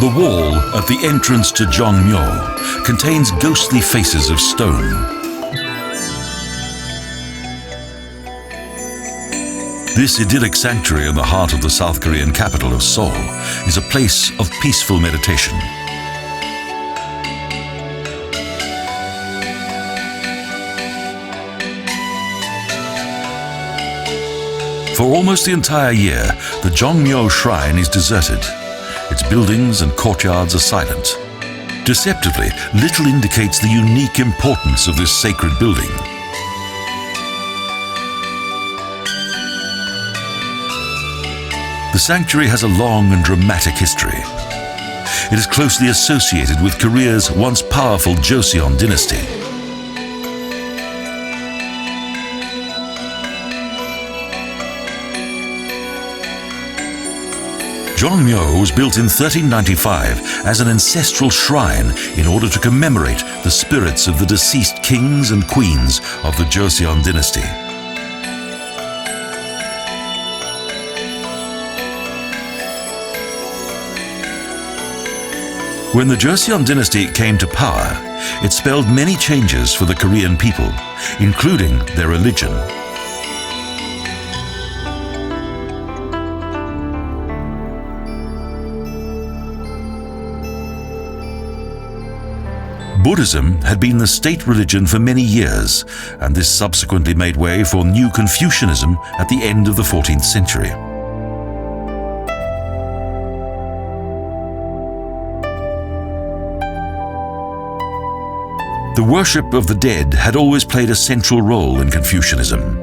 The wall at the entrance to Jongmyo contains ghostly faces of stone. This idyllic sanctuary in the heart of the South Korean capital of Seoul is a place of peaceful meditation. For almost the entire year, the Jongmyo shrine is deserted. Its buildings and courtyards are silent. Deceptively, little indicates the unique importance of this sacred building. The sanctuary has a long and dramatic history. It is closely associated with Korea's once powerful Joseon Dynasty. Jongmyo was built in 1395 as an ancestral shrine in order to commemorate the spirits of the deceased kings and queens of the Joseon Dynasty. When the Joseon Dynasty came to power, it spelled many changes for the Korean people, including their religion. Buddhism had been the state religion for many years, and this subsequently made way for new Confucianism at the end of the 14th century. The worship of the dead had always played a central role in Confucianism,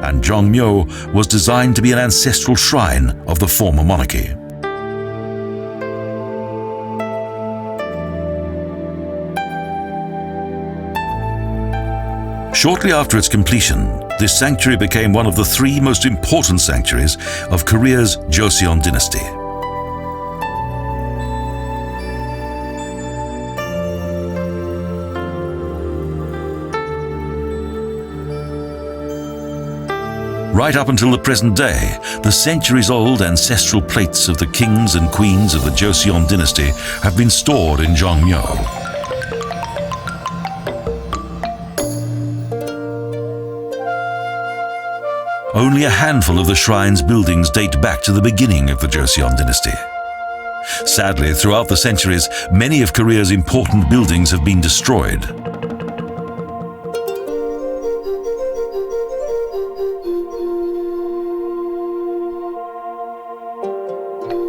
and Jongmyo was designed to be an ancestral shrine of the former monarchy. Shortly after its completion, this sanctuary became one of the three most important sanctuaries of Korea's Joseon Dynasty. Right up until the present day, the centuries-old ancestral plates of the kings and queens of the Joseon Dynasty have been stored in Jongmyo. Only a handful of the shrine's buildings date back to the beginning of the Joseon Dynasty. Sadly, throughout the centuries, many of Korea's important buildings have been destroyed.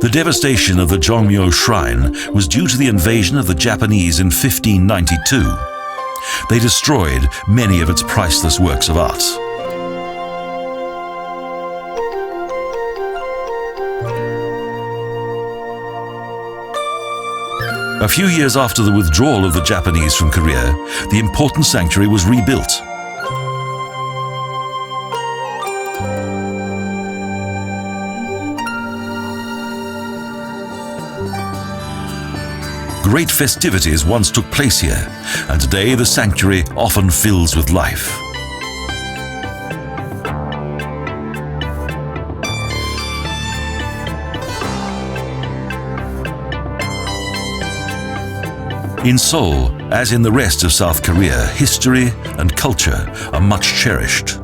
The devastation of the Jongmyo shrine was due to the invasion of the Japanese in 1592. They destroyed many of its priceless works of art. A few years after the withdrawal of the Japanese from Korea, the important sanctuary was rebuilt. Great festivities once took place here, and today the sanctuary often fills with life. In Seoul, as in the rest of South Korea, history and culture are much cherished.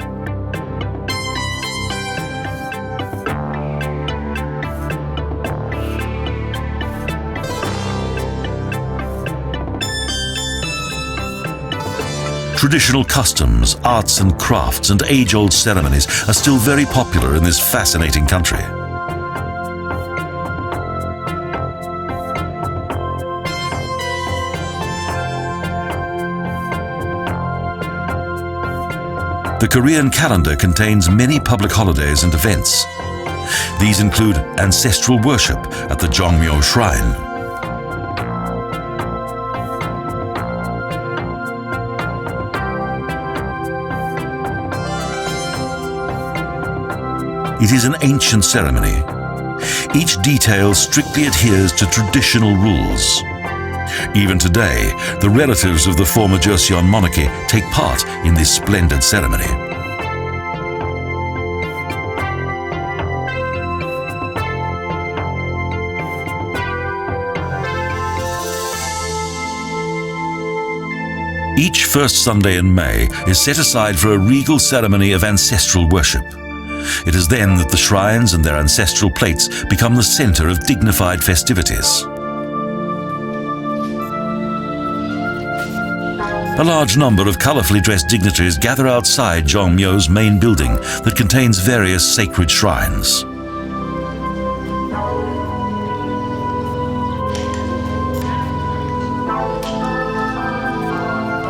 Traditional customs, arts and crafts, and age-old ceremonies are still very popular in this fascinating country. The Korean calendar contains many public holidays and events. These include ancestral worship at the Jongmyo Shrine, It is an ancient ceremony. Each detail strictly adheres to traditional rules. Even today, the relatives of the former Joseon monarchy take part in this splendid ceremony. Each first Sunday in May is set aside for a regal ceremony of ancestral worship. It is then that the shrines and their ancestral plates become the center of dignified festivities. A large number of colorfully dressed dignitaries gather outside Jongmyo's main building that contains various sacred shrines.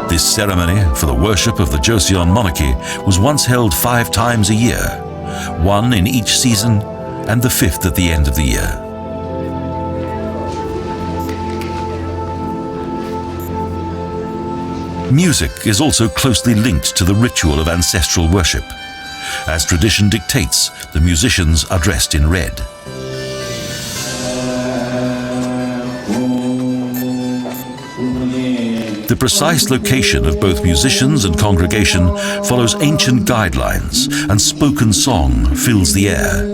This ceremony for the worship of the Joseon monarchy was once held 5 times a year, one in each season and the 5th at the end of the year. Music is also closely linked to the ritual of ancestral worship. As tradition dictates, the musicians are dressed in red. The precise location of both musicians and congregation follows ancient guidelines, and spoken song fills the air.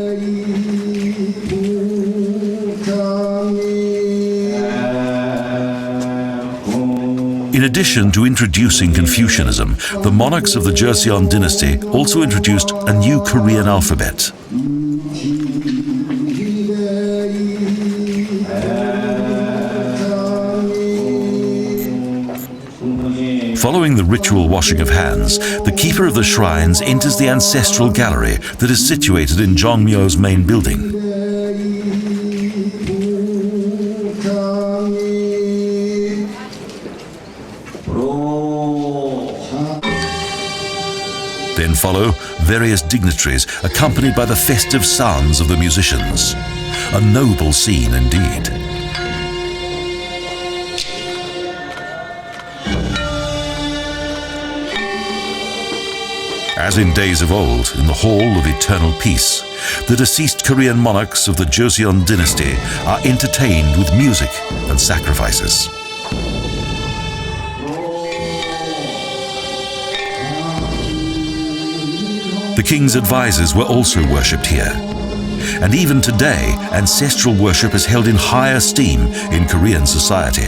In addition to introducing Confucianism, the monarchs of the Joseon Dynasty also introduced a new Korean alphabet. Following the ritual washing of hands, the keeper of the shrines enters the ancestral gallery that is situated in Jongmyo's main building. Then follow various dignitaries accompanied by the festive sounds of the musicians. A noble scene indeed. As in days of old, in the Hall of Eternal Peace, the deceased Korean monarchs of the Joseon Dynasty are entertained with music and sacrifices. The king's advisors were also worshipped here. And even today, ancestral worship is held in high esteem in Korean society.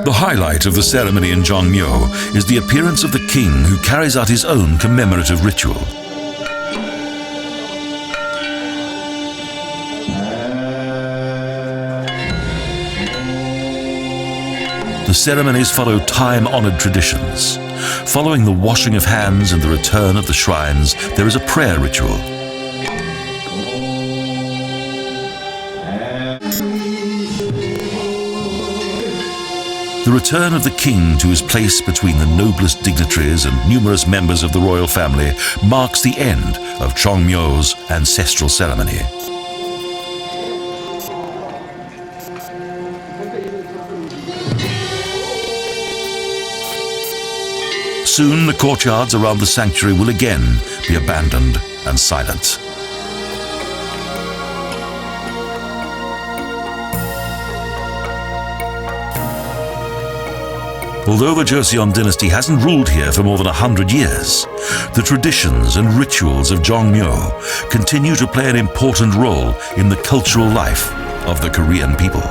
The highlight of the ceremony in Jongmyo is the appearance of the king, who carries out his own commemorative ritual. The ceremonies follow time-honored traditions. Following the washing of hands and the return of the shrines, there is a prayer ritual. The return of the king to his place between the noblest dignitaries and numerous members of the royal family marks the end of Jongmyo's ancestral ceremony. Soon the courtyards around the sanctuary will again be abandoned and silent. Although the Joseon Dynasty hasn't ruled here for more than 100 years, the traditions and rituals of Jongmyo continue to play an important role in the cultural life of the Korean people.